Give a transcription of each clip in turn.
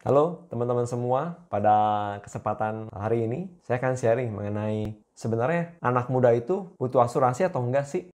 Halo teman-teman semua, pada kesempatan hari ini saya akan sharing mengenai sebenarnya anak muda itu butuh asuransi atau enggak sih?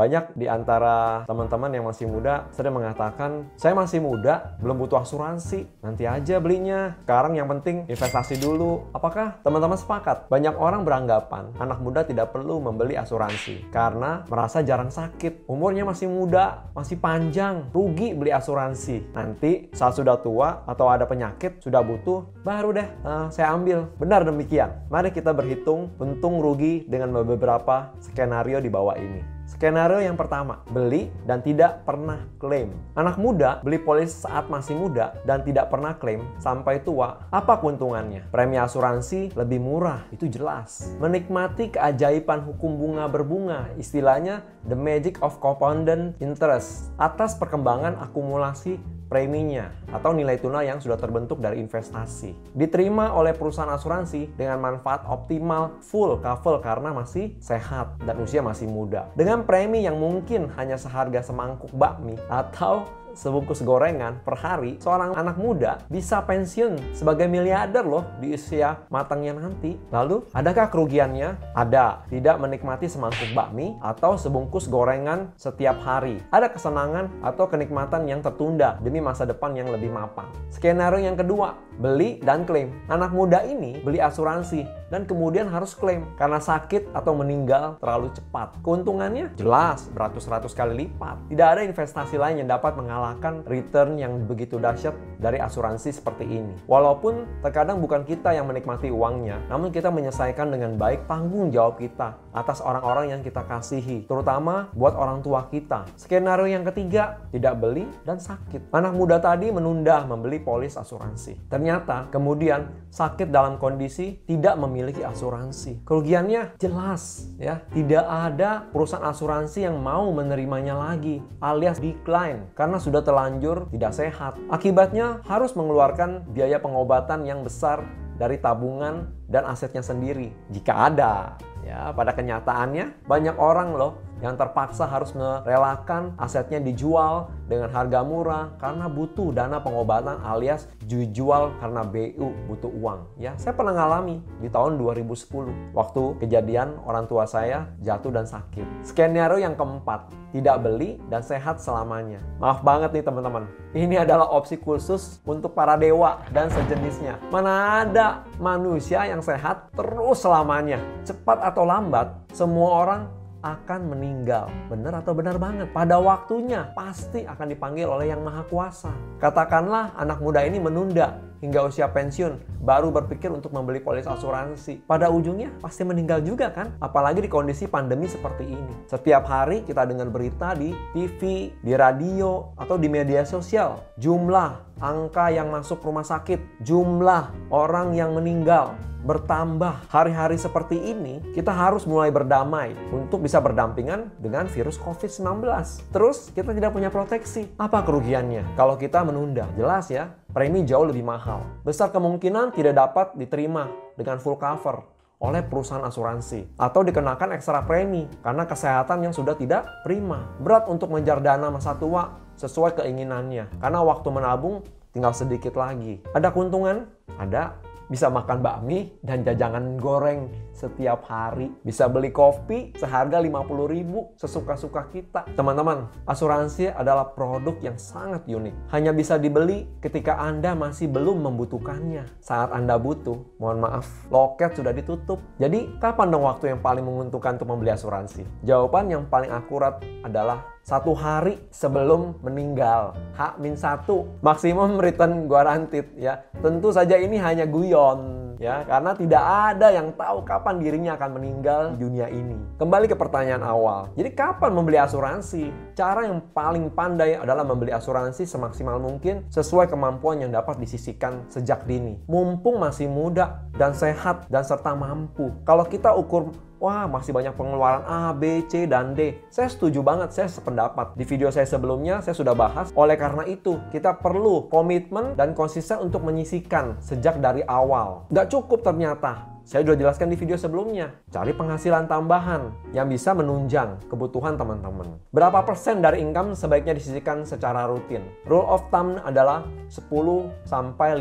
Banyak di antara teman-teman yang masih muda sering mengatakan, saya masih muda, belum butuh asuransi, nanti aja belinya. Sekarang yang penting investasi dulu. Apakah teman-teman sepakat? Banyak orang beranggapan anak muda tidak perlu membeli asuransi karena merasa jarang sakit. Umurnya masih muda, masih panjang, rugi beli asuransi. Nanti saat sudah tua atau ada penyakit, sudah butuh, baru deh saya ambil. Benar demikian. Mari kita berhitung untung rugi dengan beberapa skenario di bawah ini. Skenario yang pertama, beli dan tidak pernah klaim. Anak muda beli polis saat masih muda dan tidak pernah klaim sampai tua. Apa keuntungannya? Premi asuransi lebih murah, itu jelas. Menikmati keajaiban hukum bunga berbunga, istilahnya the magic of compounded interest, atas perkembangan akumulasi preminya atau nilai tunai yang sudah terbentuk dari investasi. Diterima oleh perusahaan asuransi dengan manfaat optimal full cover karena masih sehat dan usia masih muda. Dengan premi yang mungkin hanya seharga semangkuk bakmi atau sebungkus gorengan per hari, seorang anak muda bisa pensiun sebagai miliarder loh di usia matangnya nanti. Lalu, adakah kerugiannya? Ada. Tidak menikmati semangkuk bakmi atau sebungkus gorengan setiap hari. Ada kesenangan atau kenikmatan yang tertunda demi masa depan yang lebih mapan. Skenario yang kedua, beli dan klaim. Anak muda ini beli asuransi dan kemudian harus klaim karena sakit atau meninggal terlalu cepat. Keuntungannya jelas beratus-ratus kali lipat. Tidak ada investasi lain yang dapat mengalahkan return yang begitu dahsyat dari asuransi seperti ini. Walaupun terkadang bukan kita yang menikmati uangnya, namun kita menyelesaikan dengan baik tanggung jawab kita atas orang-orang yang kita kasihi, terutama buat orang tua kita. Skenario yang ketiga, tidak beli dan sakit. Anak muda tadi menunda membeli polis asuransi. Ternyata kemudian sakit dalam kondisi tidak memiliki asuransi. Kerugiannya jelas ya, tidak ada perusahaan asuransi yang mau menerimanya lagi, alias decline karena sudah terlanjur tidak sehat. Akibatnya harus mengeluarkan biaya pengobatan yang besar dari tabungan dan asetnya sendiri jika ada. Ya, pada kenyataannya banyak orang loh yang terpaksa harus merelakan asetnya dijual dengan harga murah karena butuh dana pengobatan alias dijual karena BU butuh uang. Ya, saya pernah ngalami di tahun 2010 waktu kejadian orang tua saya jatuh dan sakit. Skenario yang keempat, tidak beli dan sehat selamanya. Maaf banget nih teman-teman, ini adalah opsi khusus untuk para dewa dan sejenisnya. Mana ada manusia yang sehat terus selamanya. Cepat atau lambat, semua orang akan meninggal. Benar atau benar banget? Pada waktunya pasti akan dipanggil oleh Yang Maha Kuasa. Katakanlah anak muda ini menunda hingga usia pensiun baru berpikir untuk membeli polis asuransi. Pada ujungnya pasti meninggal juga kan? Apalagi di kondisi pandemi seperti ini. Setiap hari kita dengar berita di TV, di radio, atau di media sosial. Jumlah angka yang masuk rumah sakit, jumlah orang yang meninggal bertambah. Hari-hari seperti ini kita harus mulai berdamai untuk bisa berdampingan dengan virus COVID-19. Terus kita tidak punya proteksi. Apa kerugiannya kalau kita menunda? Jelas ya, premi jauh lebih mahal. Besar kemungkinan tidak dapat diterima dengan full cover oleh perusahaan asuransi atau dikenakan ekstra premi karena kesehatan yang sudah tidak prima. Berat untuk mengejar dana masa tua sesuai keinginannya karena waktu menabung tinggal sedikit lagi. Ada keuntungan? Ada. Bisa makan bakmi dan jajanan goreng setiap hari. Bisa beli kopi seharga 50.000 sesuka-suka kita. Teman-teman, asuransi adalah produk yang sangat unik. Hanya bisa dibeli ketika Anda masih belum membutuhkannya. Saat Anda butuh, mohon maaf, loket sudah ditutup. Jadi, kapan dong waktu yang paling menguntungkan untuk membeli asuransi? Jawaban yang paling akurat adalah 1 hari sebelum meninggal. H-1 maksimum return guaranteed ya. Tentu saja ini hanya guyon ya, karena tidak ada yang tahu kapan dirinya akan meninggal di dunia ini. Kembali ke pertanyaan awal. Jadi kapan membeli asuransi? Cara yang paling pandai adalah membeli asuransi semaksimal mungkin sesuai kemampuan yang dapat disisihkan sejak dini. Mumpung masih muda dan sehat dan serta mampu. Kalau kita ukur wah masih banyak pengeluaran A, B, C, dan D. Saya setuju banget, saya sependapat. Di video saya sebelumnya saya sudah bahas. Oleh karena itu, kita perlu komitmen dan konsisten untuk menyisihkan sejak dari awal. Nggak cukup ternyata Saya sudah jelaskan di video sebelumnya. Cari penghasilan tambahan yang bisa menunjang kebutuhan teman-teman. Berapa persen dari income sebaiknya disisihkan secara rutin? Rule of thumb adalah 10-15%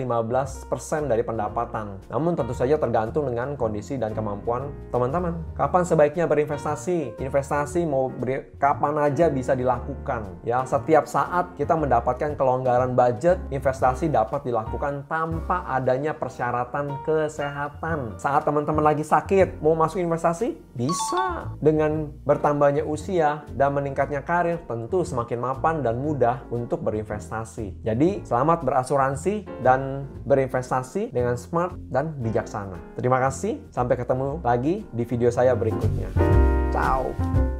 dari pendapatan. Namun tentu saja tergantung dengan kondisi dan kemampuan teman-teman. Kapan sebaiknya berinvestasi? Investasi kapan aja bisa dilakukan. Ya, setiap saat kita mendapatkan kelonggaran budget, investasi dapat dilakukan tanpa adanya persyaratan kesehatan. Saat teman-teman lagi sakit, mau masuk investasi? Bisa. Dengan bertambahnya usia dan meningkatnya karir, tentu semakin mapan dan mudah untuk berinvestasi. Jadi, selamat berasuransi dan berinvestasi dengan smart dan bijaksana. Terima kasih, sampai ketemu lagi di video saya berikutnya. Ciao!